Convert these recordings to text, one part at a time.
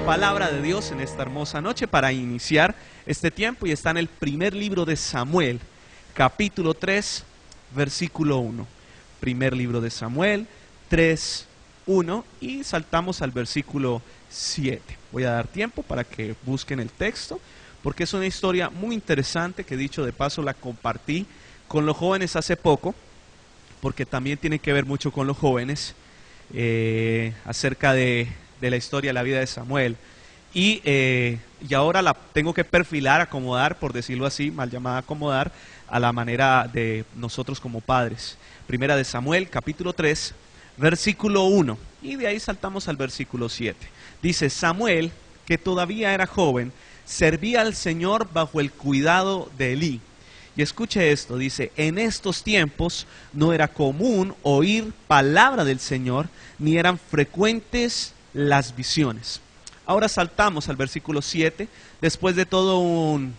palabra de Dios en esta hermosa noche para iniciar este tiempo, y está en el primer libro de Samuel, capítulo 3, versículo 1. Primer libro de Samuel, 3, 1, y saltamos al versículo 7. Voy a dar tiempo para que busquen el texto, porque es una historia muy interesante que, dicho de paso, la compartí con los jóvenes hace poco, porque también tiene que ver mucho con los jóvenes, acerca de la historia de la vida de Samuel. Y ahora la tengo que perfilar, acomodar, por decirlo así, mal llamada acomodar, a la manera de nosotros como padres. Primera de Samuel, capítulo 3, versículo 1, y de ahí saltamos al versículo 7. Dice: Samuel, que todavía era joven, servía al Señor bajo el cuidado de Elí. Y escuche esto, dice: en estos tiempos no era común oír palabra del Señor, ni eran frecuentes las visiones. Ahora saltamos al versículo 7, después de todo un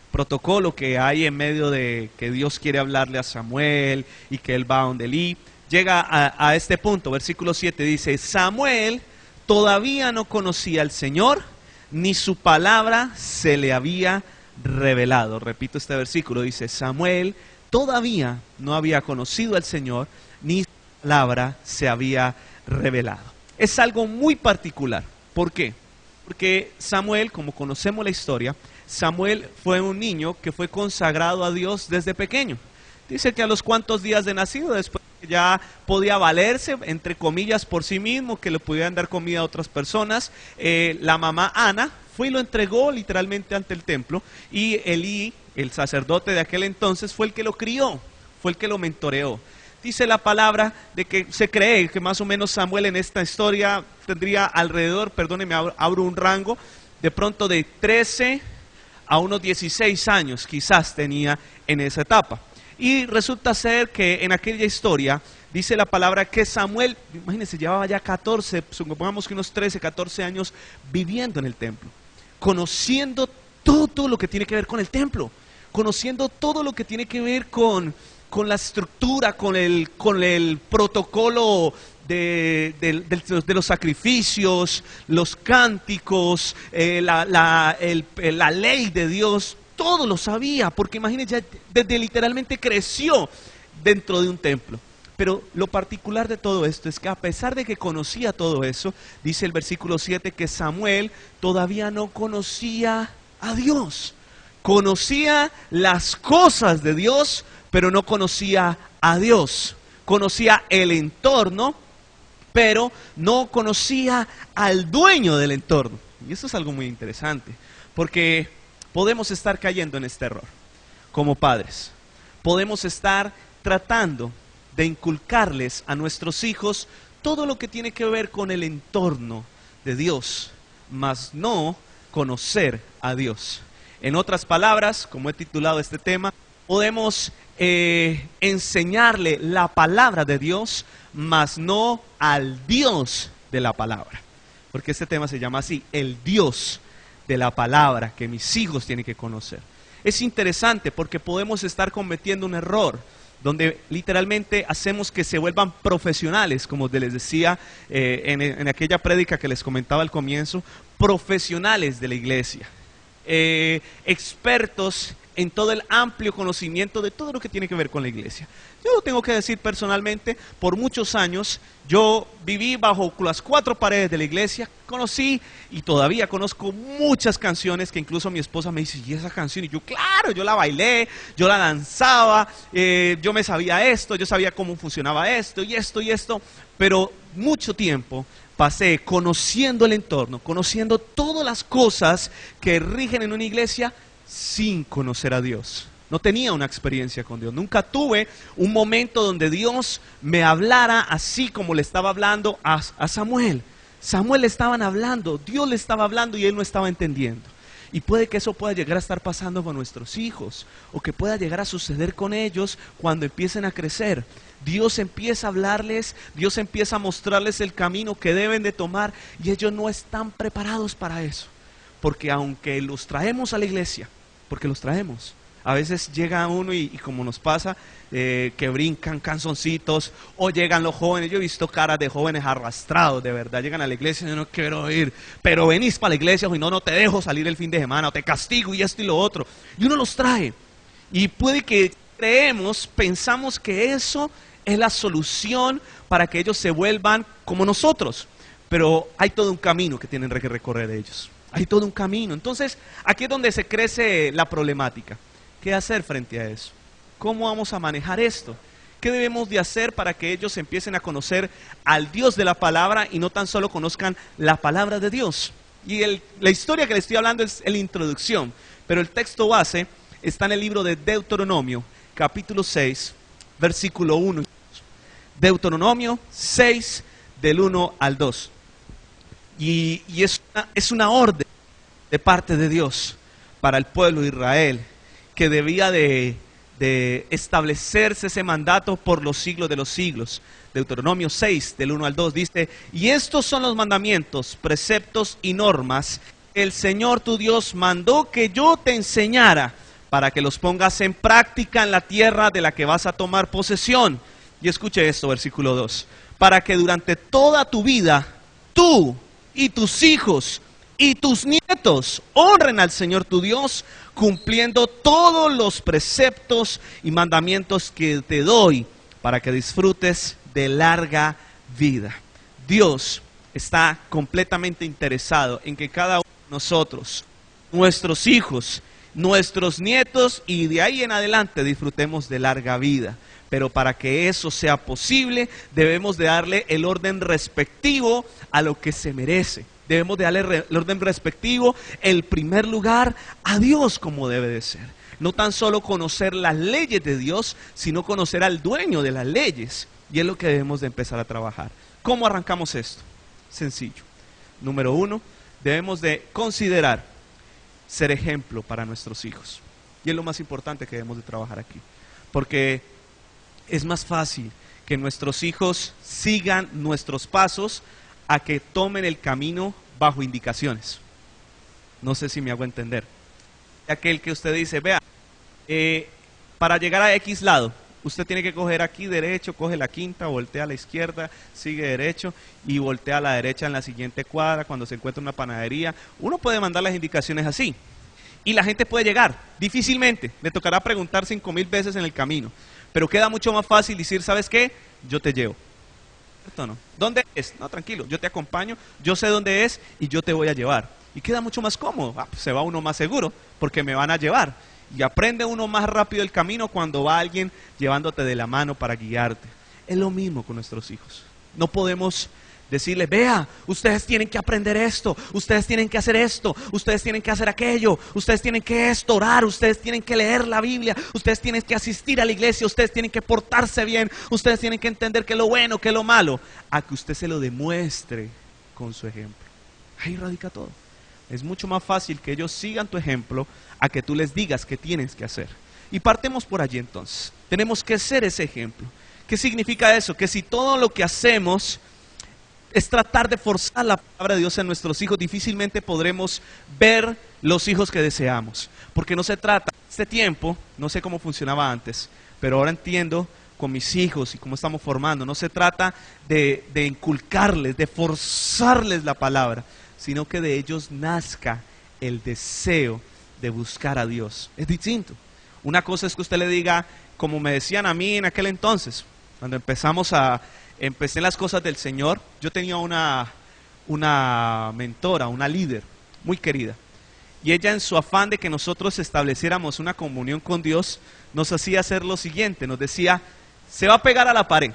protocolo que hay en medio de que Dios quiere hablarle a Samuel y que él va a donde Elí, llega a este punto. Versículo 7 dice: Samuel todavía no conocía al Señor, ni su palabra se le había revelado. Repito este versículo, dice: Samuel todavía no había conocido al Señor, ni su palabra se había revelado. Es algo muy particular. ¿Por qué? Porque Samuel, como conocemos la historia, Samuel fue un niño que fue consagrado a Dios desde pequeño. Dice que a los cuantos días de nacido, después ya podía valerse, entre comillas, por sí mismo, que le pudieran dar comida a otras personas, la mamá Ana fue y lo entregó literalmente ante el templo, y Elí, el sacerdote de aquel entonces, fue el que lo crió, fue el que lo mentoreó. Dice la palabra de que se cree que más o menos Samuel en esta historia tendría alrededor, perdónenme, abro un rango, de pronto de 13 a unos 16 años quizás tenía en esa etapa. Y resulta ser que en aquella historia dice la palabra que Samuel, imagínense, llevaba ya 14, supongamos que unos 13, 14 años viviendo en el templo, conociendo todo lo que tiene que ver con el templo, conociendo todo lo que tiene que ver con la estructura, con el protocolo de los sacrificios, los cánticos, la ley de Dios. Todo lo sabía, porque imagínense, desde literalmente creció dentro de un templo. Pero lo particular de todo esto es que a pesar de que conocía todo eso, dice el versículo 7 que Samuel todavía no conocía a Dios. Conocía las cosas de Dios, pero no conocía a Dios. Conocía el entorno, pero no conocía al dueño del entorno. Y eso es algo muy interesante, porque podemos estar cayendo en este error como padres. Podemos estar tratando de inculcarles a nuestros hijos todo lo que tiene que ver con el entorno de Dios, mas no conocer a Dios. En otras palabras, como he titulado este tema, podemos enseñarle la palabra de Dios, mas no al Dios de la palabra. Porque este tema se llama así: el Dios de la palabra que mis hijos tienen que conocer. Es interesante porque podemos estar cometiendo un error donde literalmente hacemos que se vuelvan profesionales, como les decía en aquella prédica que les comentaba al comienzo, profesionales de la iglesia, expertos en todo el amplio conocimiento de todo lo que tiene que ver con la iglesia. Yo lo tengo que decir personalmente, por muchos años yo viví bajo las 4 paredes de la iglesia, conocí y todavía conozco muchas canciones que incluso mi esposa me dice: ¿y esa canción? Y yo, claro, yo la bailé, yo la danzaba, yo me sabía esto, yo sabía cómo funcionaba esto y esto y esto, pero mucho tiempo pasé conociendo el entorno, conociendo todas las cosas que rigen en una iglesia, sin conocer a Dios. No tenía una experiencia con Dios. Nunca tuve un momento donde Dios me hablara así como le estaba hablando a Samuel. Samuel le estaban hablando, Dios le estaba hablando y él no estaba entendiendo. Y puede que eso pueda llegar a estar pasando con nuestros hijos, o que pueda llegar a suceder con ellos cuando empiecen a crecer. Dios empieza a hablarles, Dios empieza a mostrarles el camino que deben de tomar, y ellos no están preparados para eso. Porque aunque los traemos a la iglesia, porque los traemos, A veces llega uno y como nos pasa, que brincan canzoncitos, o llegan los jóvenes. Yo he visto caras de jóvenes arrastrados, de verdad, llegan a la iglesia y yo no quiero ir, pero venís para la iglesia, y no te dejo salir el fin de semana, o te castigo y esto y lo otro. Y uno los trae, y puede que pensamos que eso es la solución para que ellos se vuelvan como nosotros, pero hay todo un camino que tienen que recorrer ellos. Hay todo un camino. Entonces, aquí es donde se crece la problemática. ¿Qué hacer frente a eso? ¿Cómo vamos a manejar esto? ¿Qué debemos de hacer para que ellos empiecen a conocer al Dios de la palabra y no tan solo conozcan la palabra de Dios? Y la historia que les estoy hablando es la introducción, pero el texto base está en el libro de Deuteronomio, capítulo 6, versículo 1. Deuteronomio 6, del 1 al 2. Y es una orden de parte de Dios para el pueblo de Israel, que debía de establecerse ese mandato por los siglos de los siglos. Deuteronomio 6, del 1 al 2 dice: y estos son los mandamientos, preceptos y normas que el Señor tu Dios mandó que yo te enseñara, para que los pongas en práctica en la tierra de la que vas a tomar posesión. Y escuche esto, versículo 2: para que durante toda tu vida, tú y tus hijos y tus nietos honren al Señor tu Dios, cumpliendo todos los preceptos y mandamientos que te doy, para que disfrutes de larga vida. Dios está completamente interesado en que cada uno de nosotros, nuestros hijos, nuestros nietos y de ahí en adelante disfrutemos de larga vida. Pero para que eso sea posible, debemos de darle el orden respectivo a lo que se merece. Debemos de darle el orden respectivo, el primer lugar, a Dios como debe de ser. No tan solo conocer las leyes de Dios, sino conocer al dueño de las leyes. Y es lo que debemos de empezar a trabajar. ¿Cómo arrancamos esto? Sencillo. Número 1, debemos de considerar ser ejemplo para nuestros hijos. Y es lo más importante que debemos de trabajar aquí. Porque es más fácil que nuestros hijos sigan nuestros pasos a que tomen el camino bajo indicaciones. No sé si me hago entender. Aquel que usted dice, vea, para llegar a X lado, usted tiene que coger aquí derecho, coge la quinta, voltea a la izquierda, sigue derecho y voltea a la derecha en la siguiente cuadra cuando se encuentra una panadería. Uno puede mandar las indicaciones así y la gente puede llegar, difícilmente, le tocará preguntar 5,000 veces en el camino, pero queda mucho más fácil decir, ¿sabes qué? Yo te llevo. ¿Cierto o no? ¿Dónde es? No, tranquilo, yo te acompaño, yo sé dónde es y yo te voy a llevar. Y queda mucho más cómodo, pues se va uno más seguro porque me van a llevar. Y aprende uno más rápido el camino cuando va alguien llevándote de la mano para guiarte. Es lo mismo con nuestros hijos. No podemos decirles, vea, ustedes tienen que aprender esto, ustedes tienen que hacer esto, ustedes tienen que hacer aquello, ustedes tienen que orar, ustedes tienen que leer la Biblia, ustedes tienen que asistir a la iglesia, ustedes tienen que portarse bien, ustedes tienen que entender qué es lo bueno, qué es lo malo, a que usted se lo demuestre con su ejemplo. Ahí radica todo. Es mucho más fácil que ellos sigan tu ejemplo a que tú les digas qué tienes que hacer. Y partemos por allí entonces. Tenemos que ser ese ejemplo. ¿Qué significa eso? Que si todo lo que hacemos es tratar de forzar la palabra de Dios en nuestros hijos, difícilmente podremos ver los hijos que deseamos. Porque no se trata, este tiempo, no sé cómo funcionaba antes, pero ahora entiendo con mis hijos y cómo estamos formando, no se trata de inculcarles, de forzarles la palabra, sino que de ellos nazca el deseo de buscar a Dios. Es distinto. Una cosa es que usted le diga, como me decían a mí en aquel entonces, cuando empecé en las cosas del Señor, yo tenía una mentora, una líder muy querida, y ella, en su afán de que nosotros estableciéramos una comunión con Dios, nos hacía hacer lo siguiente, nos decía, se va a pegar a la pared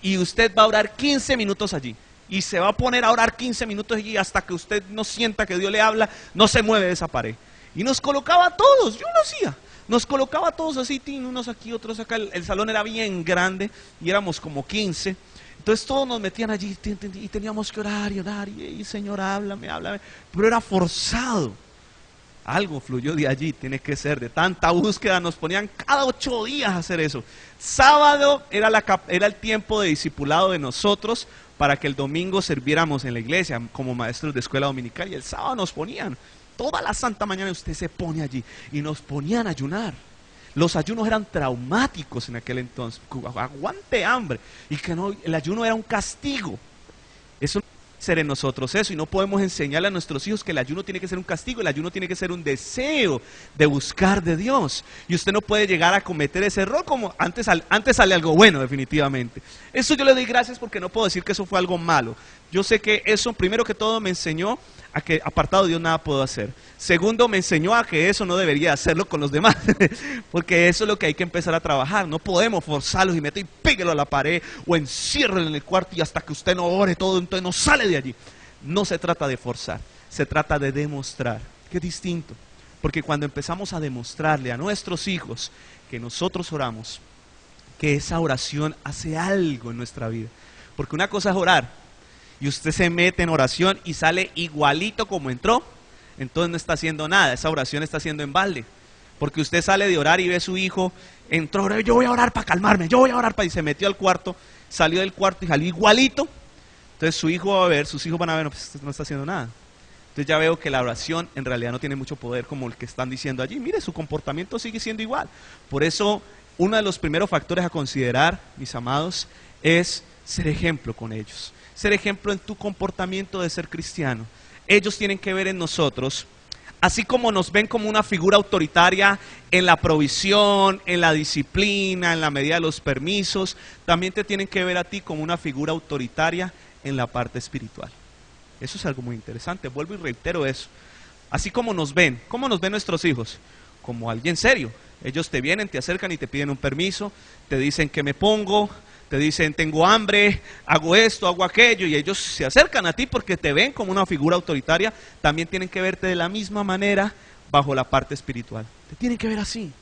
y usted va a orar 15 minutos allí. Y se va a poner a orar 15 minutos allí hasta que usted no sienta que Dios le habla, no se mueve de esa pared. Y nos colocaba a todos, yo lo hacía, nos colocaba a todos así, unos aquí, otros acá, el salón era bien grande y éramos como 15. Entonces todos nos metían allí y teníamos que orar y Señor, háblame, pero era forzado. Algo fluyó de allí, tiene que ser, de tanta búsqueda, nos ponían cada 8 días a hacer eso. Sábado era el tiempo de discipulado de nosotros, para que el domingo sirviéramos en la iglesia como maestros de escuela dominical, y el sábado nos ponían. toda la santa mañana usted se pone allí. Y nos ponían a ayunar. Los ayunos eran traumáticos en aquel entonces. Aguante hambre. Y que no, el ayuno era un castigo. Eso no puede ser en nosotros eso. Y no podemos enseñarle a nuestros hijos que el ayuno tiene que ser un castigo. El ayuno tiene que ser un deseo de buscar de Dios. Y usted no puede llegar a cometer ese error como antes sale algo bueno, definitivamente. Eso yo le doy gracias porque no puedo decir que eso fue algo malo. Yo sé que eso, primero que todo, me enseñó a que apartado de Dios nada puedo hacer. Segundo, me enseñó a que eso no debería hacerlo con los demás, porque eso es lo que hay que empezar a trabajar. No podemos forzarlos y meter y píguelo a la pared o enciérrelo en el cuarto y hasta que usted no ore todo, entonces no sale de allí. No se trata de forzar, se trata de demostrar, que es distinto. Porque cuando empezamos a demostrarle a nuestros hijos que nosotros oramos, que esa oración hace algo en nuestra vida. Porque una cosa es orar, y usted se mete en oración y sale igualito como entró, entonces no está haciendo nada, esa oración está haciendo en balde. Porque usted sale de orar y ve a su hijo, entró, yo voy a orar para calmarme, yo voy a orar para... Y se metió al cuarto, salió del cuarto y salió igualito. Entonces sus hijos van a ver, no, pues no está haciendo nada. Entonces ya veo que la oración en realidad no tiene mucho poder como el que están diciendo allí. Mire, su comportamiento sigue siendo igual. Por eso, uno de los primeros factores a considerar, mis amados, es ser ejemplo con ellos. Ser ejemplo en tu comportamiento de ser cristiano. Ellos tienen que ver en nosotros, así como nos ven como una figura autoritaria en la provisión, en la disciplina, en la medida de los permisos, también te tienen que ver a ti como una figura autoritaria en la parte espiritual. Eso es algo muy interesante, vuelvo y reitero eso. Así como nos ven, ¿cómo nos ven nuestros hijos? Como alguien serio. Ellos te vienen, te acercan y te piden un permiso, te dicen que me pongo, te dicen tengo hambre, hago esto, hago aquello, y ellos se acercan a ti porque te ven como una figura autoritaria. También tienen que verte de la misma manera bajo la parte espiritual. Te tienen que ver así.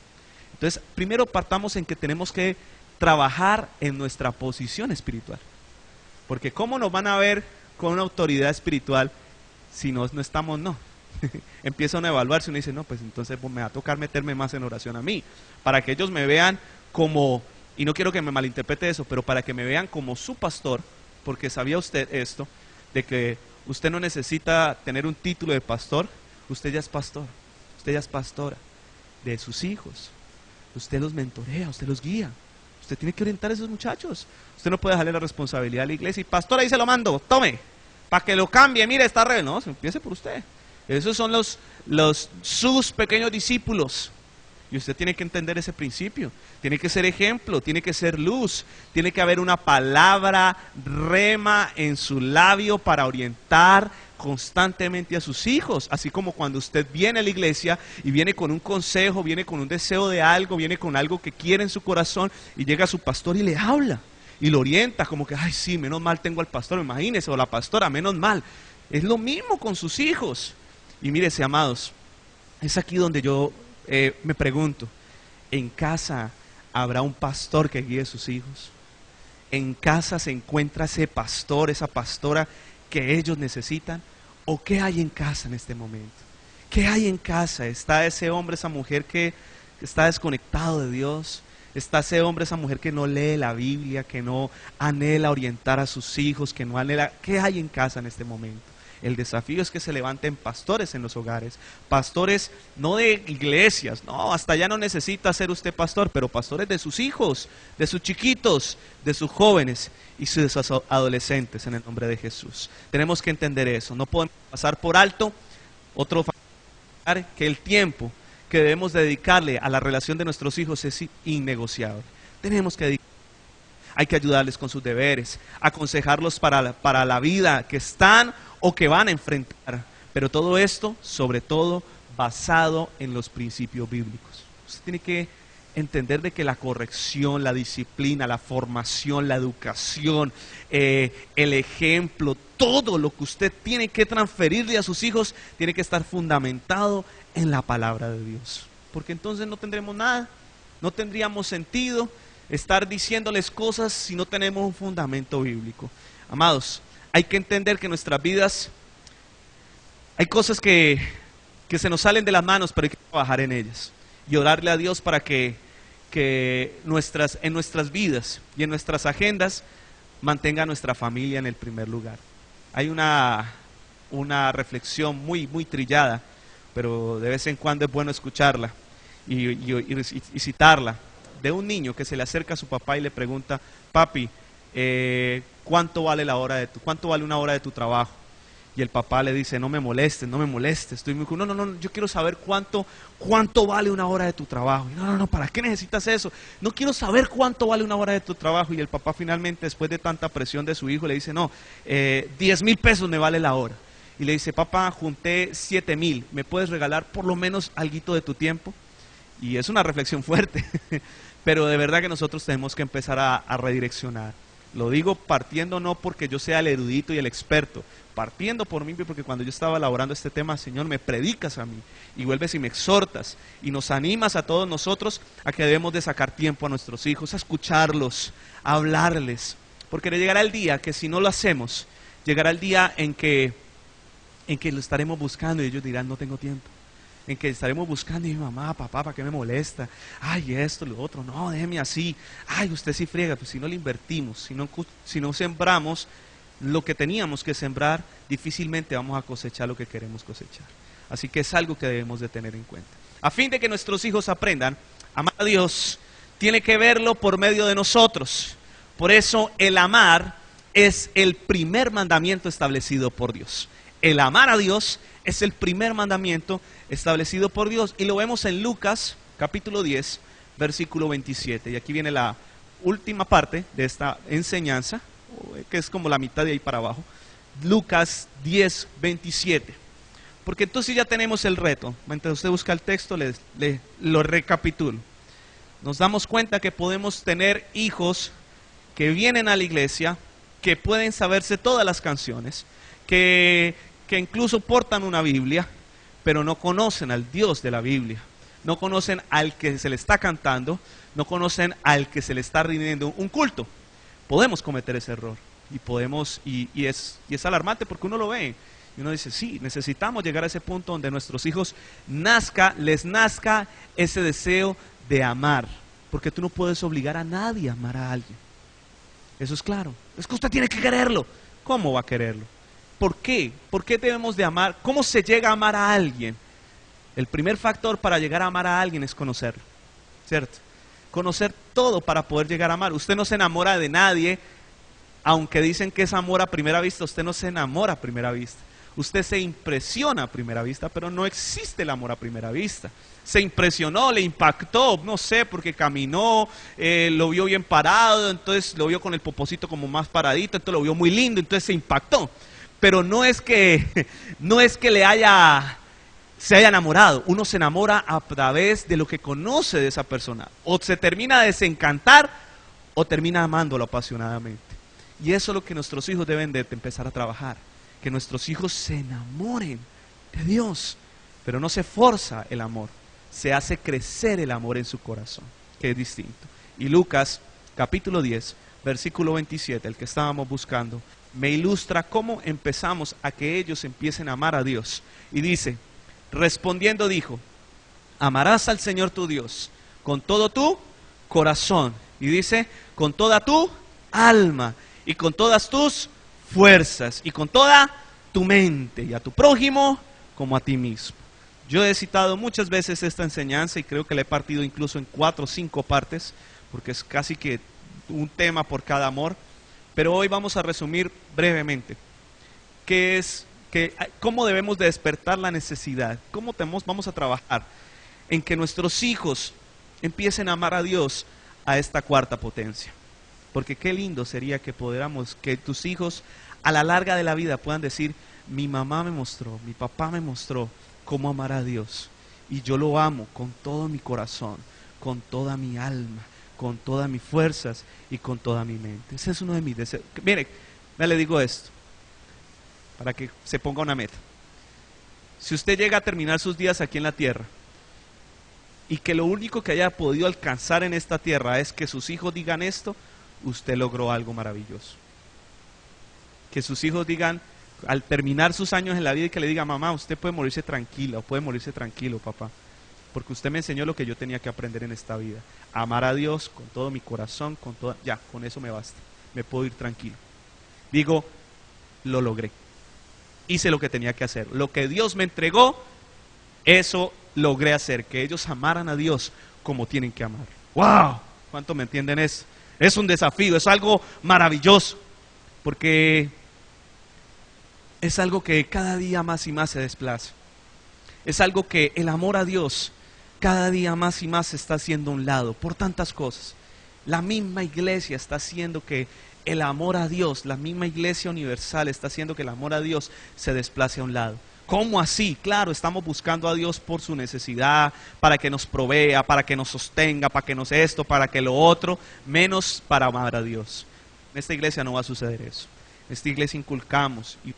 Entonces, primero partamos en que tenemos que trabajar en nuestra posición espiritual. Porque ¿cómo nos van a ver con una autoridad espiritual si no estamos, no? Empiezan a evaluarse y uno dice, no, pues entonces me va a tocar meterme más en oración a mí, para que ellos me vean como... Y no quiero que me malinterprete eso, pero para que me vean como su pastor, porque sabía usted esto, de que usted no necesita tener un título de pastor, usted ya es pastor, usted ya es pastora de sus hijos, usted los mentorea, usted los guía, usted tiene que orientar a esos muchachos, usted no puede dejarle la responsabilidad a la iglesia y pastor ahí se lo mando, tome, para que lo cambie, mire está re, no, empiece por usted. Esos son sus pequeños discípulos. Y usted tiene que entender ese principio, tiene que ser ejemplo, tiene que ser luz, tiene que haber una palabra rema en su labio para orientar constantemente a sus hijos, así como cuando usted viene a la iglesia y viene con un consejo, viene con un deseo de algo, viene con algo que quiere en su corazón y llega a su pastor y le habla y lo orienta como que, ay sí, menos mal tengo al pastor, imagínese, o la pastora, menos mal. Es lo mismo con sus hijos. Y mírese, amados, es aquí donde yo... me pregunto, ¿en casa habrá un pastor que guíe a sus hijos? ¿En casa se encuentra ese pastor, esa pastora que ellos necesitan? ¿O qué hay en casa en este momento? ¿Qué hay en casa? ¿Está ese hombre, esa mujer que está desconectado de Dios? ¿Está ese hombre, esa mujer que no lee la Biblia, que no anhela orientar a sus hijos, que no anhela? ¿Qué hay en casa en este momento? El desafío es que se levanten pastores en los hogares, pastores no de iglesias, no, hasta ya no necesita ser usted pastor, pero pastores de sus hijos, de sus chiquitos, de sus jóvenes y sus adolescentes en el nombre de Jesús. Tenemos que entender eso, no podemos pasar por alto otro factor, que el tiempo que debemos dedicarle a la relación de nuestros hijos es innegociable. Tenemos que dedicarle. Hay que ayudarles con sus deberes, aconsejarlos para la vida que están o que van a enfrentar. Pero todo esto, sobre todo, basado en los principios bíblicos. Usted tiene que entender de que la corrección, la disciplina, la formación, la educación, el ejemplo, todo lo que usted tiene que transferirle a sus hijos, tiene que estar fundamentado en la palabra de Dios. Porque entonces no tendremos nada, no tendríamos sentido estar diciéndoles cosas si no tenemos un fundamento bíblico. Amados, hay que entender que en nuestras vidas hay cosas que se nos salen de las manos, pero hay que trabajar en ellas y orarle a Dios para que en nuestras vidas y en nuestras agendas mantenga a nuestra familia en el primer lugar. Hay una reflexión muy, muy trillada pero de vez en cuando es bueno escucharla y citarla, de un niño que se le acerca a su papá y le pregunta: papi, ¿cuánto vale una hora de tu trabajo? Y el papá le dice: no me molestes, estoy muy... No, yo quiero saber cuánto vale una hora de tu trabajo. Y no, ¿para qué necesitas eso? No quiero saber cuánto vale una hora de tu trabajo. Y el papá finalmente, después de tanta presión de su hijo, le dice: no, 10,000 pesos me vale la hora. Y le dice: papá, junté 7,000, ¿me puedes regalar por lo menos alguito de tu tiempo? Y es una reflexión fuerte, pero de verdad que nosotros tenemos que empezar a redireccionar. Lo digo partiendo no porque yo sea el erudito y el experto, partiendo por mí, porque cuando yo estaba elaborando este tema: Señor, me predicas a mí y vuelves y me exhortas y nos animas a todos nosotros a que debemos de sacar tiempo a nuestros hijos, a escucharlos, a hablarles, porque llegará el día que si no lo hacemos, llegará el día en que lo estaremos buscando y ellos dirán: no tengo tiempo. En que estaremos buscando y mamá, papá, ¿para qué me molesta? Ay, esto, lo otro, no, déjeme así. Ay, usted sí friega. Pues si no le invertimos, si no sembramos lo que teníamos que sembrar, difícilmente vamos a cosechar lo que queremos cosechar. Así que es algo que debemos de tener en cuenta. A fin de que nuestros hijos aprendan a amar a Dios, tiene que verlo por medio de nosotros. Por eso el amar es el primer mandamiento establecido por Dios. El amar a Dios es el primer mandamiento establecido por Dios. Y lo vemos en Lucas, capítulo 10, versículo 27. Y aquí viene la última parte de esta enseñanza, que es como la mitad de ahí para abajo. Lucas 10, 27. Porque entonces ya tenemos el reto. Mientras usted busca el texto, lo recapitulo. Nos damos cuenta que podemos tener hijos que vienen a la iglesia, que pueden saberse todas las canciones, que incluso portan una Biblia, pero no conocen al Dios de la Biblia, no conocen al que se le está cantando, no conocen al que se le está rindiendo un culto. Podemos cometer ese error y es alarmante porque uno lo ve y uno dice: sí, necesitamos llegar a ese punto donde nuestros hijos les nazca ese deseo de amar, porque tú no puedes obligar a nadie a amar a alguien. Eso es claro. Es que usted tiene que quererlo. ¿Cómo va a quererlo? ¿Por qué? ¿Por qué debemos de amar? ¿Cómo se llega a amar a alguien? El primer factor para llegar a amar a alguien es conocerlo, ¿cierto? Conocer todo para poder llegar a amar. Usted no se enamora de nadie, aunque dicen que es amor a primera vista. Usted no se enamora a primera vista. Usted se impresiona a primera vista, pero no existe el amor a primera vista. Se impresionó, le impactó, no sé, porque caminó, lo vio bien parado, entonces lo vio con el popocito como más paradito, entonces lo vio muy lindo, entonces se impactó. Pero no es que se haya enamorado. Uno se enamora a través de lo que conoce de esa persona. O se termina de desencantar o termina amándolo apasionadamente. Y eso es lo que nuestros hijos deben de empezar a trabajar. Que nuestros hijos se enamoren de Dios. Pero no se forza el amor. Se hace crecer el amor en su corazón, que es distinto. Y Lucas, capítulo 10, versículo 27, el que estábamos buscando, me ilustra cómo empezamos a que ellos empiecen a amar a Dios. Y dice: respondiendo dijo: amarás al Señor tu Dios con todo tu corazón. Y dice: con toda tu alma y con todas tus fuerzas y con toda tu mente, y a tu prójimo como a ti mismo. Yo he citado muchas veces esta enseñanza y creo que la he partido incluso en 4 o 5 partes, porque es casi que un tema por cada amor. Pero hoy vamos a resumir brevemente cómo debemos de despertar la necesidad, cómo vamos a trabajar en que nuestros hijos empiecen a amar a Dios a esta cuarta potencia. Porque qué lindo sería que que tus hijos a la larga de la vida puedan decir: mi mamá me mostró, mi papá me mostró cómo amar a Dios, y yo lo amo con todo mi corazón, con toda mi alma, con todas mis fuerzas y con toda mi mente. Ese es uno de mis deseos. Mire, le digo esto para que se ponga una meta. Si usted llega a terminar sus días aquí en la tierra y que lo único que haya podido alcanzar en esta tierra es que sus hijos digan esto, usted logró algo maravilloso. Que sus hijos digan, al terminar sus años en la vida, y que le diga: mamá, usted puede morirse tranquila o puede morirse tranquilo, papá, porque usted me enseñó lo que yo tenía que aprender en esta vida: amar a Dios con todo mi corazón, ya, con eso me basta, me puedo ir tranquilo. Digo, lo logré, hice lo que tenía que hacer, lo que Dios me entregó, Eso logré hacer, que ellos amaran a Dios como tienen que amar. ¡Wow! ¿Cuánto me entienden eso? Es un desafío, es algo maravilloso, porque es algo que cada día más y más se desplaza. Es algo que el amor a Dios cada día más y más se está haciendo a un lado por tantas cosas. La misma iglesia está haciendo que el amor a Dios, la misma iglesia universal está haciendo que el amor a Dios se desplace a un lado. ¿Cómo así? Claro, estamos buscando a Dios por su necesidad, para que nos provea, para que nos sostenga, para que nos esto, para que lo otro, menos para amar a Dios. En esta iglesia no va a suceder eso. En esta iglesia inculcamos y hay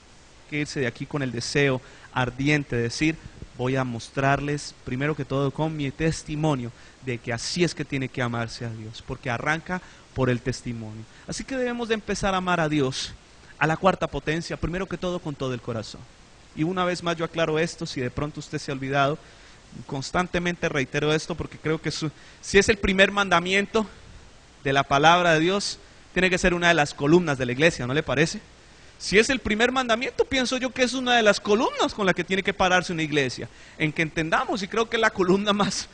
que irse de aquí con el deseo ardiente de decir: voy a mostrarles primero que todo con mi testimonio de que así es que tiene que amarse a Dios, porque arranca por el testimonio. Así que debemos de empezar a amar a Dios, a la cuarta potencia, primero que todo con todo el corazón. Y una vez más yo aclaro esto, si de pronto usted se ha olvidado, constantemente reitero esto porque creo que si es el primer mandamiento de la palabra de Dios, tiene que ser una de las columnas de la iglesia, ¿no le parece? Si es el primer mandamiento, pienso yo que es una de las columnas con la que tiene que pararse una iglesia, en que entendamos, y creo que la columna más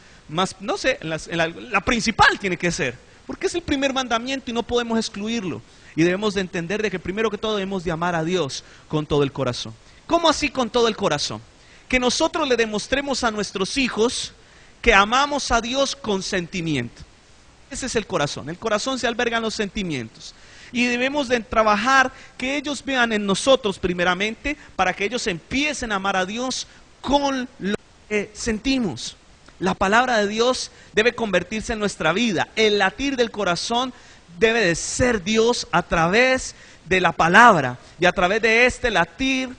no sé, la principal tiene que ser, porque es el primer mandamiento y no podemos excluirlo. Y debemos de entender de que primero que todo debemos de amar a Dios con todo el corazón. ¿Cómo así con todo el corazón? Que nosotros le demostremos a nuestros hijos que amamos a Dios con sentimiento. Ese es el corazón se alberga en los sentimientos. Y debemos de trabajar que ellos vean en nosotros primeramente, para que ellos empiecen a amar a Dios con lo que sentimos. La palabra de Dios debe convertirse en nuestra vida. El latir del corazón debe de ser Dios a través de la palabra. Y a través de este latir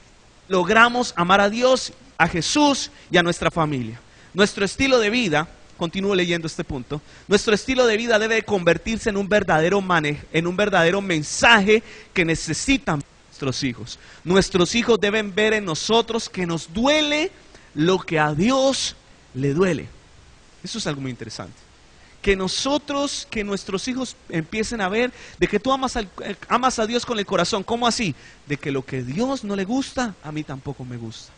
logramos amar a Dios, a Jesús y a nuestra familia. Nuestro estilo de vida, continúo leyendo este punto, nuestro estilo de vida debe convertirse en un verdadero mensaje que necesitan nuestros hijos. Nuestros hijos deben ver en nosotros que nos duele lo que a Dios le duele. Eso es algo muy interesante. Que nuestros hijos empiecen a ver de que tú amas a Dios con el corazón. ¿Cómo así? De que lo que a Dios no le gusta, a mí tampoco me gusta.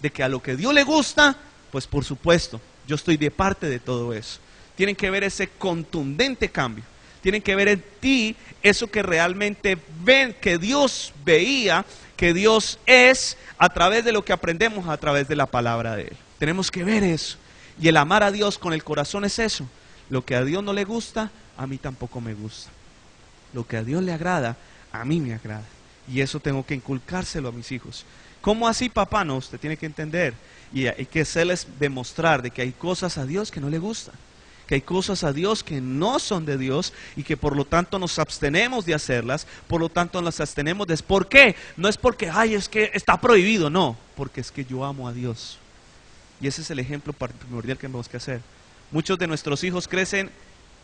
De que a lo que a Dios le gusta, pues por supuesto, yo estoy de parte de todo eso. Tienen que ver ese contundente cambio. Tienen que ver en ti eso que realmente ven, que Dios veía, que Dios es, a través de lo que aprendemos, a través de la palabra de Él. Tenemos que ver eso. Y el amar a Dios con el corazón es eso. Lo que a Dios no le gusta, a mí tampoco me gusta. Lo que a Dios le agrada, a mí me agrada. Y eso tengo que inculcárselo a mis hijos. ¿Cómo así, papá? No, usted tiene que entender. Y hay que hacerles demostrar de que hay cosas a Dios que no le gustan. Que hay cosas a Dios que no son de Dios y que por lo tanto nos abstenemos de hacerlas. Por lo tanto nos abstenemos de... ¿Por qué? No es porque, es que está prohibido. No, porque es que yo amo a Dios. Y ese es el ejemplo primordial que tenemos que hacer. Muchos de nuestros hijos crecen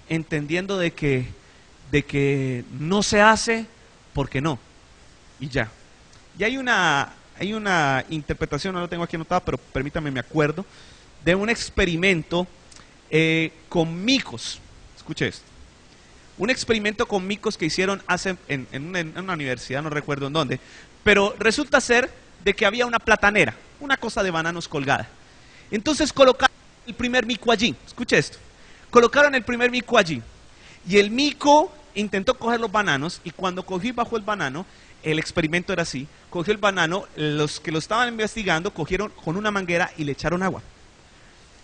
entendiendo de que no se hace porque no. Y ya. Y hay una interpretación, no lo tengo aquí anotada, pero permítame, me acuerdo, de un experimento con micos. Escuche esto. Un experimento con micos que hicieron en una universidad, no recuerdo en dónde, pero resulta ser de que había una platanera, una cosa de bananos colgada. Entonces colocaron el primer mico allí. Escuche esto. Colocaron el primer mico allí. Y el mico intentó coger los bananos, y cuando cogió y bajó el banano, el experimento era así: cogió el banano, los que lo estaban investigando cogieron con una manguera y le echaron agua.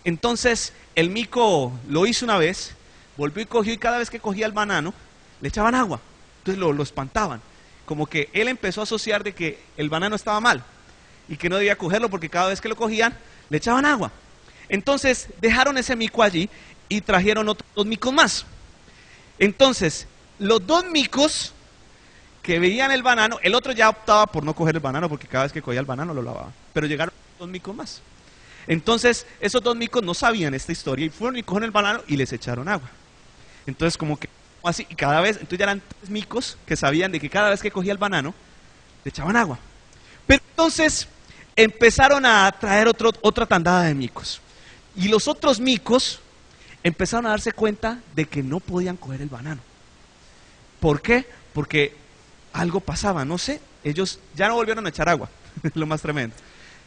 Entonces el mico lo hizo una vez, volvió y cogió, y cada vez que cogía el banano le echaban agua. Entonces lo espantaban, como que él empezó a asociar de que el banano estaba mal y que no debía cogerlo porque cada vez que lo cogían le echaban agua. Entonces dejaron ese mico allí y trajeron otros 2 micos más. Entonces los 2 micos que veían el banano, el otro ya optaba por no coger el banano porque cada vez que cogía el banano lo lavaba, pero llegaron 2 micos más. Entonces esos 2 micos no sabían esta historia y fueron y cogieron el banano y les echaron agua. Entonces como que así, y cada vez, entonces ya eran 3 micos que sabían de que cada vez que cogía el banano le echaban agua. Pero entonces empezaron a traer otra tandada de micos, y los otros micos empezaron a darse cuenta de que no podían coger el banano. ¿Por qué? Porque algo pasaba, no sé, ellos ya no volvieron a echar agua, lo más tremendo,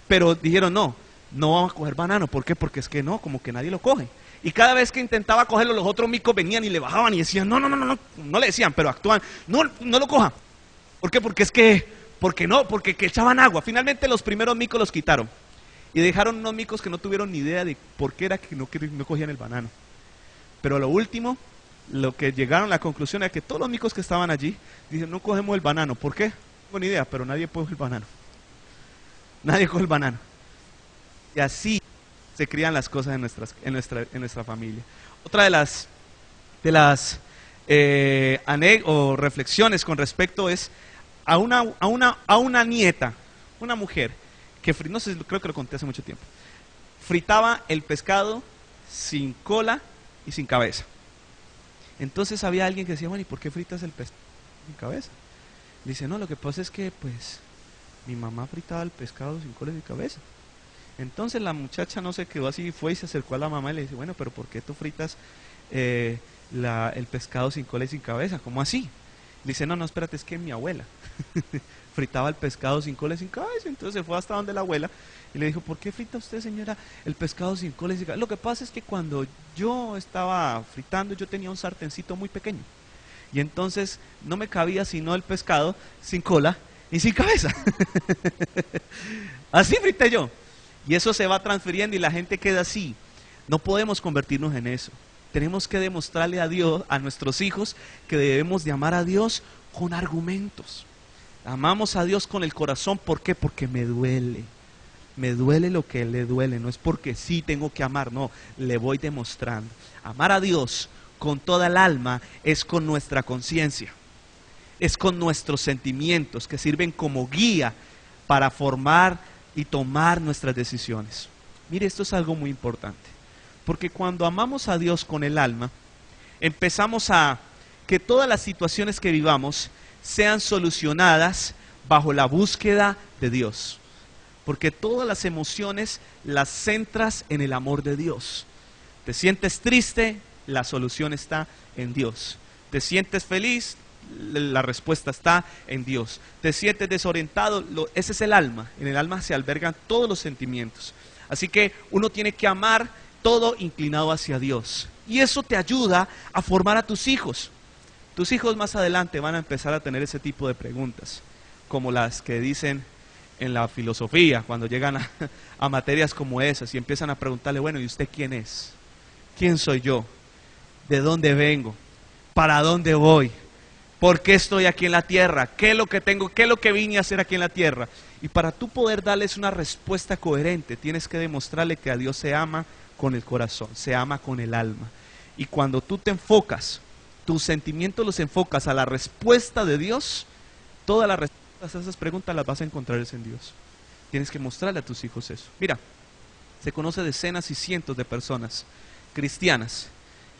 pero dijeron no, no vamos a coger banano. ¿Por qué? Porque es que no, como que nadie lo coge. Y cada vez que intentaba cogerlo, los otros micos venían y le bajaban y decían, no, no, no, no, no, no le decían, pero actuaban, no, no lo coja. ¿Por qué? Porque es que, porque no, porque que echaban agua. Finalmente los primeros micos los quitaron y dejaron unos micos que no tuvieron ni idea de por qué era que no cogían el banano. Pero lo último, lo que llegaron a la conclusión era que todos los micos que estaban allí dicen, no cogemos el banano. ¿Por qué? No tengo ni idea, pero nadie coge el banano. Nadie coge el banano. Y así se crían las cosas en nuestra familia. Otra de las reflexiones con respecto es a una nieta, una mujer, que no sé, creo que lo conté hace mucho tiempo, fritaba el pescado sin cola y sin cabeza. Entonces había alguien que decía, bueno, ¿y por qué fritas el pescado sin cabeza? Dice, no, lo que pasa es que pues mi mamá fritaba el pescado sin cola y sin cabeza. Entonces la muchacha no se quedó así, fue y se acercó a la mamá y le dice, bueno, pero ¿por qué tú fritas el pescado sin cola y sin cabeza? ¿Cómo así? Dice, no, no, espérate, es que mi abuela fritaba el pescado sin cola y sin cabeza. Entonces se fue hasta donde la abuela y le dijo, ¿por qué frita usted, señora, el pescado sin cola y sin cabeza? Lo que pasa es que cuando yo estaba fritando, yo tenía un sartencito muy pequeño. Y entonces no me cabía sino el pescado sin cola y sin cabeza. Así frité yo. Y eso se va transfiriendo y la gente queda así. No podemos convertirnos en eso. Tenemos que demostrarle a Dios, a nuestros hijos, que debemos de amar a Dios con argumentos. Amamos a Dios con el corazón. ¿Por qué? Porque me duele. Me duele lo que le duele. No es porque sí tengo que amar, no. Le voy demostrando. Amar a Dios con toda el alma es con nuestra conciencia. Es con nuestros sentimientos que sirven como guía para formar y tomar nuestras decisiones. Mire, esto es algo muy importante, porque cuando amamos a Dios con el alma, empezamos a que todas las situaciones que vivamos sean solucionadas bajo la búsqueda de Dios, porque todas las emociones las centras en el amor de Dios. Te sientes triste, la solución está en Dios. Te sientes feliz, la respuesta está en Dios. Te sientes desorientado, ese es el alma. En el alma se albergan todos los sentimientos. Así que uno tiene que amar todo inclinado hacia Dios. Y eso te ayuda a formar a tus hijos. Tus hijos más adelante van a empezar a tener ese tipo de preguntas, como las que dicen en la filosofía, cuando llegan a materias como esas y empiezan a preguntarle, bueno, ¿y usted quién es? ¿Quién soy yo? ¿De dónde vengo? ¿Para dónde voy? ¿Por qué estoy aquí en la tierra? ¿Qué es lo que tengo? ¿Qué es lo que vine a hacer aquí en la tierra? Y para tú poder darles una respuesta coherente, tienes que demostrarle que a Dios se ama con el corazón, se ama con el alma. Y cuando tú te enfocas, tus sentimientos los enfocas a la respuesta de Dios, todas las respuestas a esas preguntas las vas a encontrar en Dios. Tienes que mostrarle a tus hijos eso. Mira, se conoce decenas y cientos de personas cristianas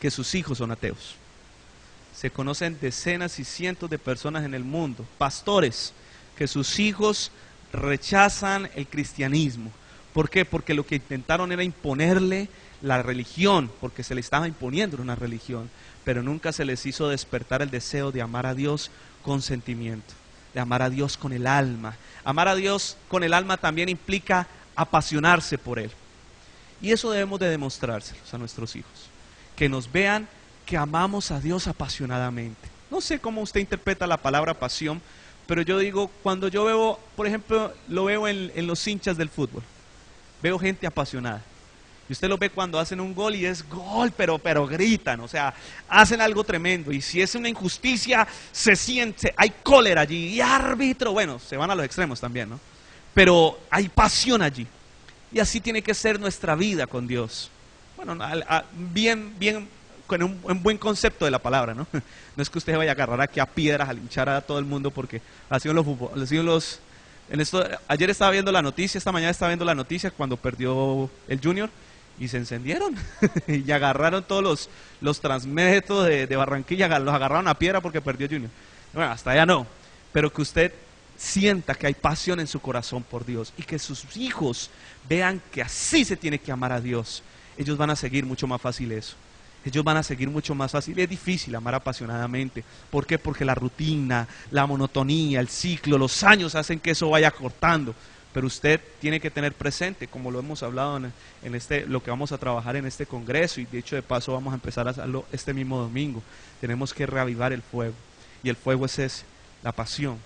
que sus hijos son ateos. Se conocen decenas y cientos de personas en el mundo, pastores, que sus hijos rechazan el cristianismo. ¿Por qué? Porque lo que intentaron era imponerle la religión, porque se le estaba imponiendo una religión, pero nunca se les hizo despertar el deseo de amar a Dios con sentimiento, de amar a Dios con el alma. Amar a Dios con el alma también implica apasionarse por Él. Y eso debemos de demostrárselos a nuestros hijos, que nos vean que amamos a Dios apasionadamente. No sé cómo usted interpreta la palabra pasión, pero yo digo, cuando yo veo, por ejemplo, lo veo en los hinchas del fútbol, veo gente apasionada. Y usted lo ve cuando hacen un gol y es gol, pero gritan, o sea, hacen algo tremendo. Y si es una injusticia, se siente, hay cólera allí, y árbitro, bueno, se van a los extremos también, ¿no? Pero hay pasión allí. Y así tiene que ser nuestra vida con Dios. Bueno, bien con un buen concepto de la palabra, ¿no? No es que usted vaya a agarrar aquí a piedras, a linchar a todo el mundo, porque ayer estaba viendo la noticia, esta mañana estaba viendo la noticia cuando perdió el Junior y se encendieron y agarraron todos los transmédicos de Barranquilla, los agarraron a piedra porque perdió Junior. Bueno, hasta allá no, pero que usted sienta que hay pasión en su corazón por Dios y que sus hijos vean que así se tiene que amar a Dios. Ellos van a seguir mucho más fácil eso. Ellos van a seguir mucho más fácil. Es difícil amar apasionadamente. ¿Por qué? Porque la rutina, la monotonía, el ciclo, los años hacen que eso vaya cortando. pero usted tiene que tener presente, como lo hemos hablado lo que vamos a trabajar en este congreso, y de hecho de paso vamos a empezar a hacerlo este mismo domingo. Tenemos que reavivar el fuego, y el fuego es ese, la pasión,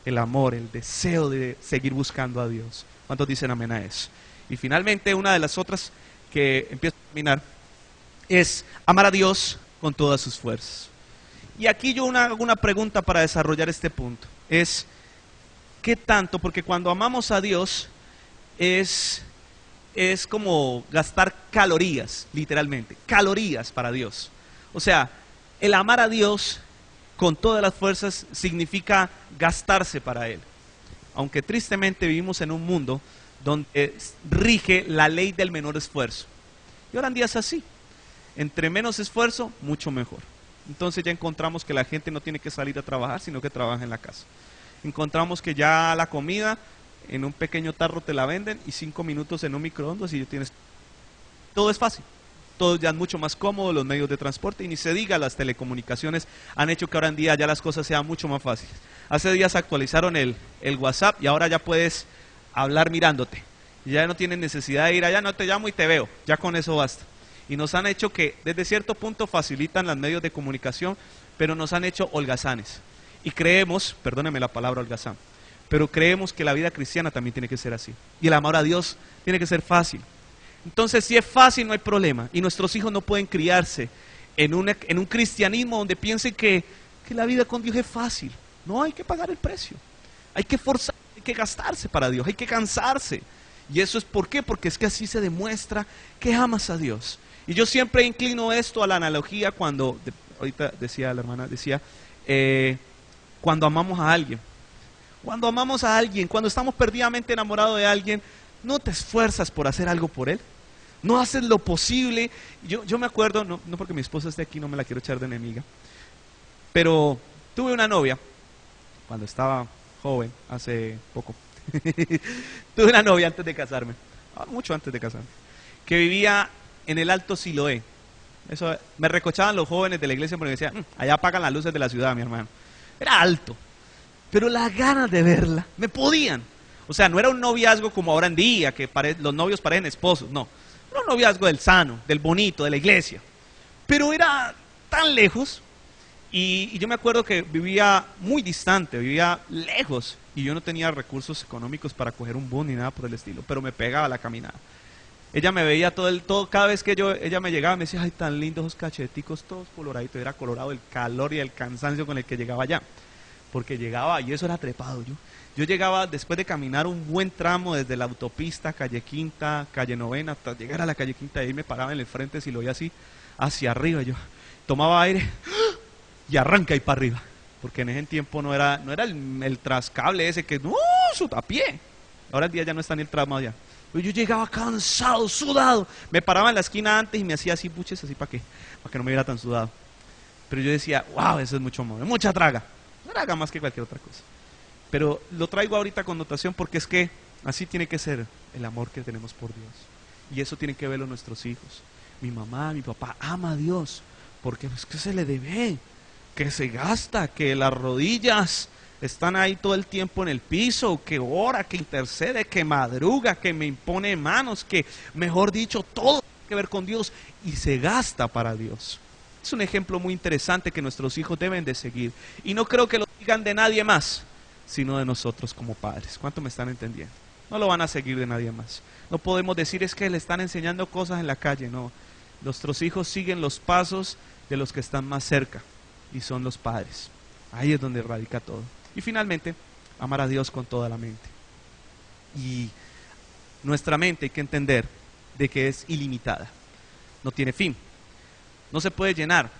el amor, el deseo de seguir buscando a Dios. ¿Cuántos dicen amén a eso? Y finalmente, una de las otras que empiezo a terminar es amar a Dios con todas sus fuerzas. Y aquí yo hago una pregunta para desarrollar este punto, es ¿qué tanto? Porque cuando amamos a Dios es como gastar calorías, literalmente, calorías para Dios. O sea, el amar a Dios con todas las fuerzas significa gastarse para Él. Aunque tristemente vivimos en un mundo donde rige la ley del menor esfuerzo. Y ahora en día es así. Entre menos esfuerzo, mucho mejor. Entonces ya encontramos que la gente no tiene que salir a trabajar, sino que trabaja en la casa. Encontramos que ya la comida en un pequeño tarro te la venden y 5 minutos en un microondas y ya tienes. Todo es fácil, todo ya es mucho más cómodo, los medios de transporte, y ni se diga, las telecomunicaciones han hecho que ahora en día ya las cosas sean mucho más fáciles. Hace días actualizaron el WhatsApp y ahora ya puedes hablar mirándote. Ya no tienes necesidad de ir allá, no te llamo y te veo, ya con eso basta. Y nos han hecho que desde cierto punto facilitan los medios de comunicación, pero nos han hecho holgazanes. Y creemos, perdóneme la palabra holgazán, pero creemos que la vida cristiana también tiene que ser así. Y el amor a Dios tiene que ser fácil. Entonces, si es fácil, no hay problema. Y nuestros hijos no pueden criarse en un cristianismo donde piensen que la vida con Dios es fácil. No, hay que pagar el precio. Hay que forzar, hay que gastarse para Dios, hay que cansarse. Y eso es ¿por qué? Porque es que así se demuestra que amas a Dios. Y yo siempre inclino esto a la analogía cuando, ahorita decía la hermana, cuando amamos a alguien. Cuando amamos a alguien, cuando estamos perdidamente enamorados de alguien, no te esfuerzas por hacer algo por él. No haces lo posible. Yo me acuerdo, no porque mi esposa esté aquí, no me la quiero echar de enemiga, pero tuve una novia cuando estaba joven, hace poco. Tuve una novia antes de casarme, mucho antes de casarme, que vivía en el Alto Siloé. Eso me recochaban los jóvenes de la iglesia porque decían, allá apagan las luces de la ciudad, mi hermano. Era alto, pero las ganas de verla, me podían. O sea, no era un noviazgo como ahora en día, que los novios parecen esposos, no. Era un noviazgo del sano, del bonito, de la iglesia. Pero era tan lejos, y yo me acuerdo que vivía muy distante, vivía lejos, y yo no tenía recursos económicos para coger un bus ni nada por el estilo, pero me pegaba la caminada. Ella me veía cada vez que ella me llegaba, me decía, ay, tan lindos esos cacheticos, todos coloraditos. Era colorado el calor y el cansancio con el que llegaba allá, porque llegaba, y eso era trepado. Yo llegaba después de caminar un buen tramo desde la autopista, calle Quinta, calle Novena, hasta llegar a la calle Quinta, y ahí me paraba en el frente, si lo veía así, hacia arriba. Yo tomaba aire y arranca ahí para arriba, porque en ese tiempo no era el trascable ese que, a pie. Ahora en día ya no está ni el tramo allá. Pero yo llegaba cansado, sudado. Me paraba en la esquina antes y me hacía así buches, así para que no me viera tan sudado. Pero yo decía, wow, eso es mucho amor, mucha traga más que cualquier otra cosa. Pero lo traigo ahorita con notación porque es que así tiene que ser el amor que tenemos por Dios. Y eso tiene que verlo nuestros hijos. Mi mamá, mi papá ama a Dios porque es que se le debe, que se gasta, que las rodillas están ahí todo el tiempo en el piso, que ora, que intercede, que madruga, que me impone manos, que mejor dicho, todo tiene que ver con Dios y se gasta para Dios. Es un ejemplo muy interesante que nuestros hijos deben de seguir. Y no creo que lo digan de nadie más, sino de nosotros como padres. ¿Cuánto me están entendiendo? No lo van a seguir de nadie más. No podemos decir es que le están enseñando cosas en la calle, no. Nuestros hijos siguen los pasos de los que están más cerca y son los padres. Ahí es donde radica todo. Y finalmente, amar a Dios con toda la mente. Y nuestra mente hay que entender de que es ilimitada, no tiene fin, no se puede llenar.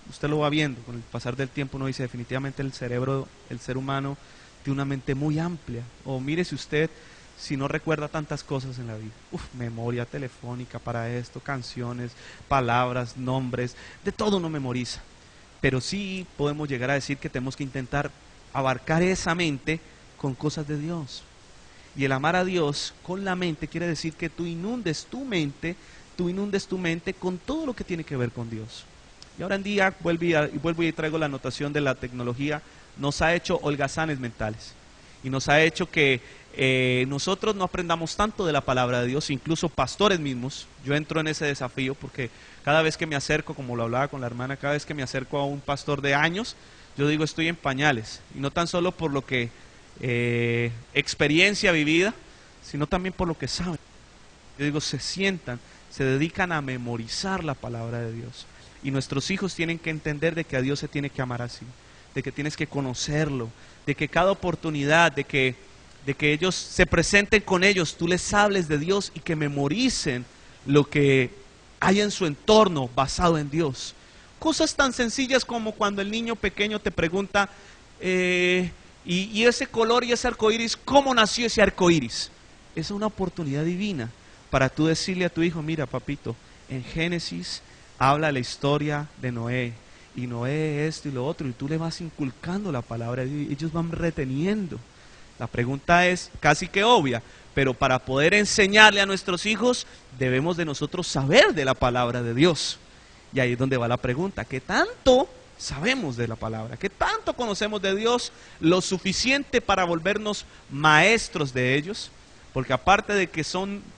Usted lo va viendo, con el pasar del tiempo uno dice definitivamente el cerebro, el ser humano tiene una mente muy amplia. O mírese usted si no recuerda tantas cosas en la vida. Memoria telefónica para esto, canciones, palabras, nombres, de todo uno memoriza. Pero sí podemos llegar a decir que tenemos que intentar abarcar esa mente con cosas de Dios. Y el amar a Dios con la mente quiere decir que tú inundes tu mente con todo lo que tiene que ver con Dios. Y ahora en día, vuelvo y traigo la anotación de la tecnología, nos ha hecho holgazanes mentales. Y nos ha hecho que nosotros no aprendamos tanto de la palabra de Dios, incluso pastores mismos. Yo entro en ese desafío porque cada vez que me acerco, como lo hablaba con la hermana, cada vez que me acerco a un pastor de años, yo digo estoy en pañales, y no tan solo por lo que experiencia vivida, sino también por lo que saben. Yo digo, se sientan, se dedican a memorizar la palabra de Dios, y nuestros hijos tienen que entender de que a Dios se tiene que amar así, de que tienes que conocerlo, de que cada oportunidad, de que ellos se presenten con ellos, tú les hables de Dios y que memoricen lo que hay en su entorno basado en Dios. Cosas tan sencillas como cuando el niño pequeño te pregunta, y ese color y ese arcoíris, ¿cómo nació ese arcoíris? Es una oportunidad divina para tú decirle a tu hijo, mira papito, en Génesis habla la historia de Noé, y Noé esto y lo otro, y tú le vas inculcando la palabra de Dios, y ellos van reteniendo. La pregunta es casi que obvia, pero para poder enseñarle a nuestros hijos, debemos de nosotros saber de la palabra de Dios. Y ahí es donde va la pregunta, ¿qué tanto sabemos de la palabra? ¿Qué tanto conocemos de Dios? Lo suficiente para volvernos maestros de ellos, porque aparte de que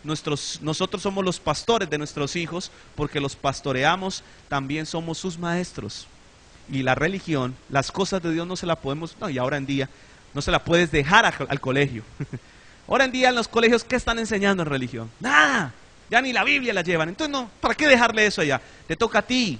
nosotros somos los pastores de nuestros hijos, porque los pastoreamos, también somos sus maestros. Y la religión, las cosas de Dios no se la podemos, no, y ahora en día, no se la puedes dejar al colegio. Ahora en día en los colegios, ¿qué están enseñando en religión? Nada, ya ni la Biblia la llevan. Entonces, no, ¿para qué dejarle eso allá? Te toca a ti,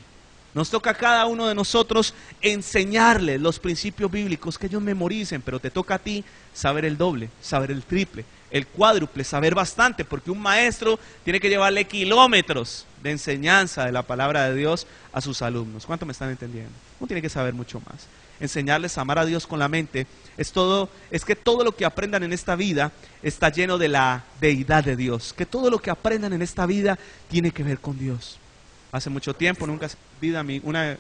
nos toca a cada uno de nosotros enseñarles los principios bíblicos, que ellos memoricen, pero te toca a ti saber el doble, saber el triple, el cuádruple, saber bastante, porque un maestro tiene que llevarle kilómetros de enseñanza de la palabra de Dios a sus alumnos. ¿Cuánto me están entendiendo? Uno tiene que saber mucho más. Enseñarles a amar a Dios con la mente es que todo lo que aprendan en esta vida está lleno de la deidad de Dios, que todo lo que aprendan en esta vida tiene que ver con Dios. Hace mucho tiempo, nunca se me olvida,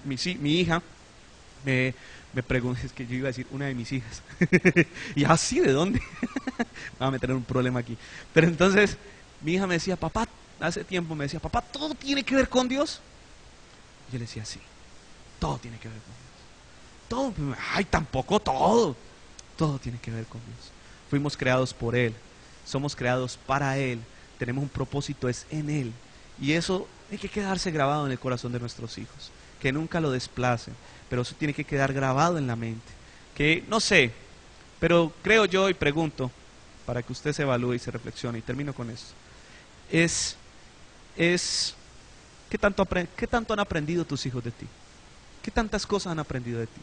mi hija me preguntó, es que yo iba a decir una de mis hijas, y así, ¿de dónde? Vamos a meter un problema aquí. Pero entonces mi hija me decía, papá, hace tiempo me decía, papá, ¿todo tiene que ver con Dios? Yo le decía, sí, todo tiene que ver con Dios. Todo, ay, tampoco todo. Todo tiene que ver con Dios. Fuimos creados por Él, somos creados para Él, tenemos un propósito, es en Él. Y eso hay que quedarse grabado en el corazón de nuestros hijos, que nunca lo desplacen, pero eso tiene que quedar grabado en la mente. Que no sé, pero creo yo y pregunto, para que usted se evalúe y se reflexione, y termino con esto, ¿qué tanto han aprendido tus hijos de ti? ¿Qué tantas cosas han aprendido de ti?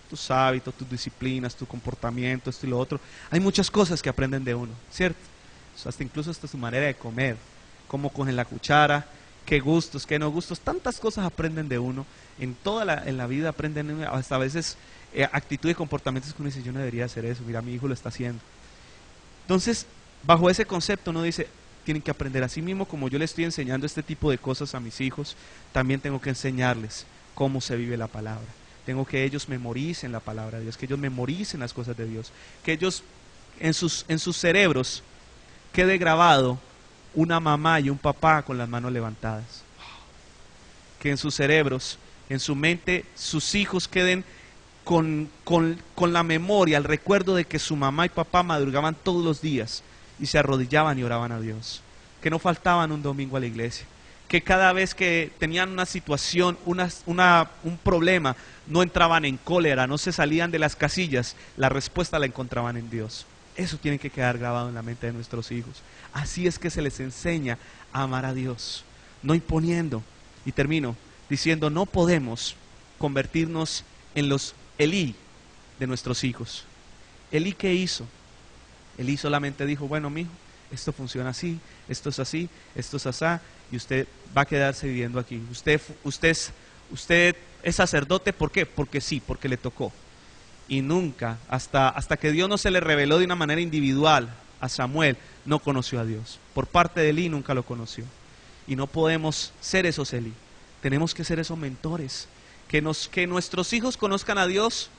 Tus hábitos, tus disciplinas, tu comportamiento, esto y lo otro. Hay muchas cosas que aprenden de uno, ¿cierto? Incluso hasta su manera de comer, cómo cogen la cuchara, qué gustos, qué no gustos, tantas cosas aprenden de uno. En la vida aprenden hasta a veces actitudes y comportamientos que uno dice, yo no debería hacer eso, mira, mi hijo lo está haciendo. Entonces, bajo ese concepto uno dice, tienen que aprender. Así mismo como yo le estoy enseñando este tipo de cosas a mis hijos, también tengo que enseñarles cómo se vive la palabra. Tengo que ellos memoricen la palabra de Dios, que ellos memoricen las cosas de Dios, que ellos en sus cerebros quede grabado una mamá y un papá con las manos levantadas. Que en sus cerebros, en su mente, sus hijos queden con la memoria, el recuerdo de que su mamá y papá madrugaban todos los días y se arrodillaban y oraban a Dios. Que no faltaban un domingo a la iglesia. Que cada vez que tenían una situación, un problema, no entraban en cólera, no se salían de las casillas, la respuesta la encontraban en Dios. Eso tiene que quedar grabado en la mente de nuestros hijos. Así es que se les enseña a amar a Dios, no imponiendo. Y termino diciendo, no podemos convertirnos en los Elí de nuestros hijos. ¿Elí qué hizo? Elí solamente dijo, bueno, mijo, esto funciona así, esto es así, esto es asá, y usted va a quedarse viviendo aquí. Usted es sacerdote, ¿por qué? Porque sí, porque le tocó. Y nunca, hasta que Dios no se le reveló de una manera individual a Samuel, no conoció a Dios. Por parte de Elí nunca lo conoció. Y no podemos ser esos Elí. Tenemos que ser esos mentores. Que nuestros hijos conozcan a Dios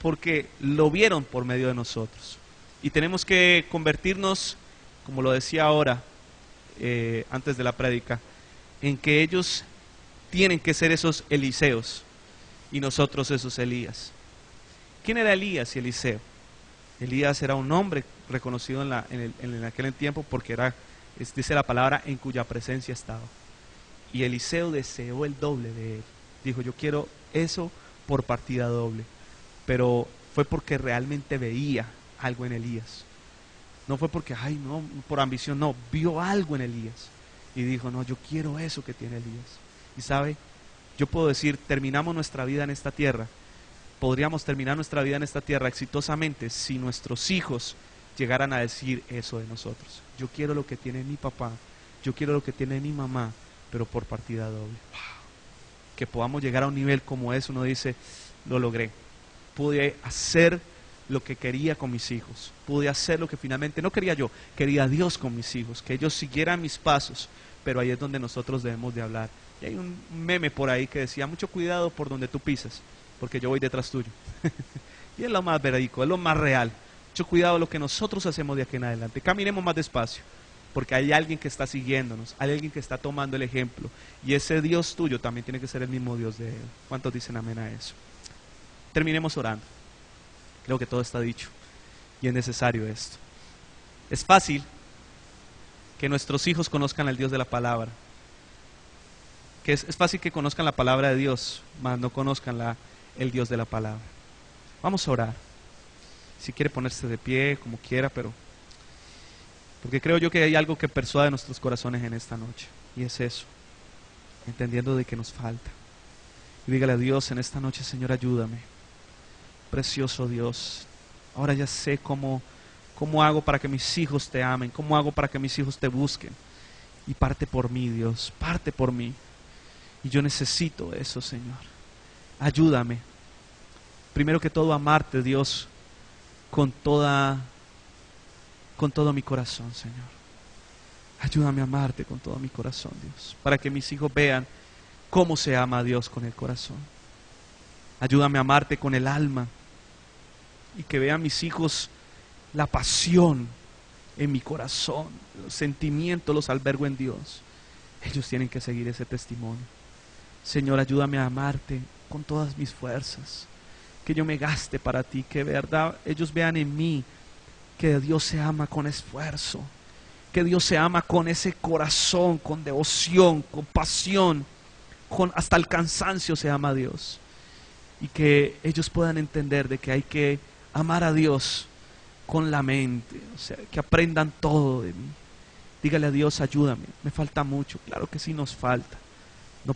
porque lo vieron por medio de nosotros. Y tenemos que convertirnos, como lo decía ahora, antes de la prédica, en que ellos tienen que ser esos Eliseos y nosotros esos Elías. ¿Quién era Elías y Eliseo? Elías era un hombre reconocido en aquel tiempo porque dice la palabra, en cuya presencia estaba. Y Eliseo deseó el doble de él. Dijo, yo quiero eso por partida doble. Pero fue porque realmente veía algo en Elías. No fue porque, ay no, por ambición, no, vio algo en Elías. Y dijo, no, yo quiero eso que tiene Elías. Y sabe, yo puedo decir, terminamos nuestra vida en esta tierra. Podríamos terminar nuestra vida en esta tierra exitosamente si nuestros hijos llegaran a decir eso de nosotros. Yo quiero lo que tiene mi papá, yo quiero lo que tiene mi mamá, pero por partida doble. Wow. Que podamos llegar a un nivel como ese, uno dice, lo logré. Pude hacer lo que quería con mis hijos, pude hacer lo que finalmente no quería yo, quería Dios con mis hijos, que ellos siguieran mis pasos, pero ahí es donde nosotros debemos de hablar. Y hay un meme por ahí que decía, mucho cuidado por donde tú pisas, porque yo voy detrás tuyo. Y es lo más verídico, es lo más real. Mucho cuidado lo que nosotros hacemos de aquí en adelante. Caminemos más despacio, porque hay alguien que está siguiéndonos, hay alguien que está tomando el ejemplo, y ese Dios tuyo también tiene que ser el mismo Dios de él. ¿Cuántos dicen amén a eso? Terminemos orando. Creo que todo está dicho y es necesario esto. Es fácil que nuestros hijos conozcan al Dios de la palabra, que es fácil que conozcan la palabra de Dios, mas no conozcan el Dios de la palabra. Vamos a orar. Si quiere ponerse de pie, como quiera, porque creo yo que hay algo que persuade nuestros corazones en esta noche, y es eso, entendiendo de que nos falta. Y dígale a Dios en esta noche, Señor, ayúdame. Precioso Dios, ahora ya sé cómo hago para que mis hijos te amen, cómo hago para que mis hijos te busquen. Y parte por mí, Dios, parte por mí. Y yo necesito eso, Señor. Ayúdame. Primero que todo, amarte, Dios, con todo mi corazón, Señor. Ayúdame a amarte con todo mi corazón, Dios, para que mis hijos vean cómo se ama a Dios con el corazón. Ayúdame a amarte con el alma y que vean mis hijos la pasión en mi corazón, los sentimientos los albergo en Dios. Ellos tienen que seguir ese testimonio. Señor, ayúdame a amarte con todas mis fuerzas, que yo me gaste para ti, que de verdad ellos vean en mí que Dios se ama con esfuerzo, que Dios se ama con ese corazón, con devoción, con pasión, hasta el cansancio se ama a Dios. Y que ellos puedan entender de que hay que amar a Dios con la mente, o sea, que aprendan todo de mí. Dígale a Dios, ayúdame, me falta mucho. Claro que sí nos falta. No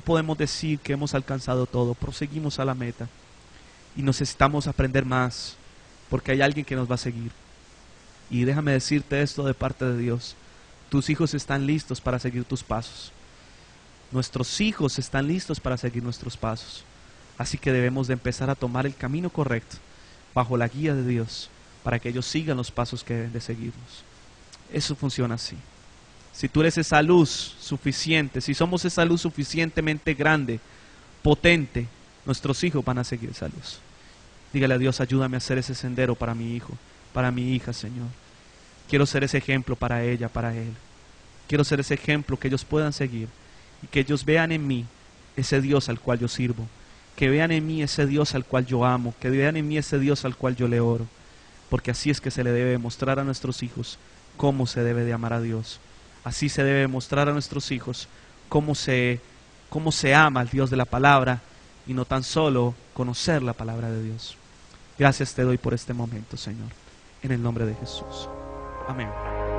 podemos decir que hemos alcanzado todo, proseguimos a la meta y necesitamos aprender más, porque hay alguien que nos va a seguir. Y déjame decirte esto de parte de Dios: tus hijos están listos para seguir tus pasos. Nuestros hijos están listos para seguir nuestros pasos. Así que debemos de empezar a tomar el camino correcto, bajo la guía de Dios, para que ellos sigan los pasos que deben de seguirnos. Eso funciona así. Si tú eres esa luz suficiente, si somos esa luz suficientemente grande, potente, nuestros hijos van a seguir esa luz. Dígale a Dios, ayúdame a hacer ese sendero para mi hijo, para mi hija, Señor. Quiero ser ese ejemplo para ella, para él. Quiero ser ese ejemplo que ellos puedan seguir y que ellos vean en mí ese Dios al cual yo sirvo. Que vean en mí ese Dios al cual yo amo, que vean en mí ese Dios al cual yo le oro, porque así es que se le debe mostrar a nuestros hijos cómo se debe de amar a Dios. Así se debe mostrar a nuestros hijos cómo se ama al Dios de la palabra y no tan solo conocer la palabra de Dios. Gracias te doy por este momento, Señor, en el nombre de Jesús. Amén.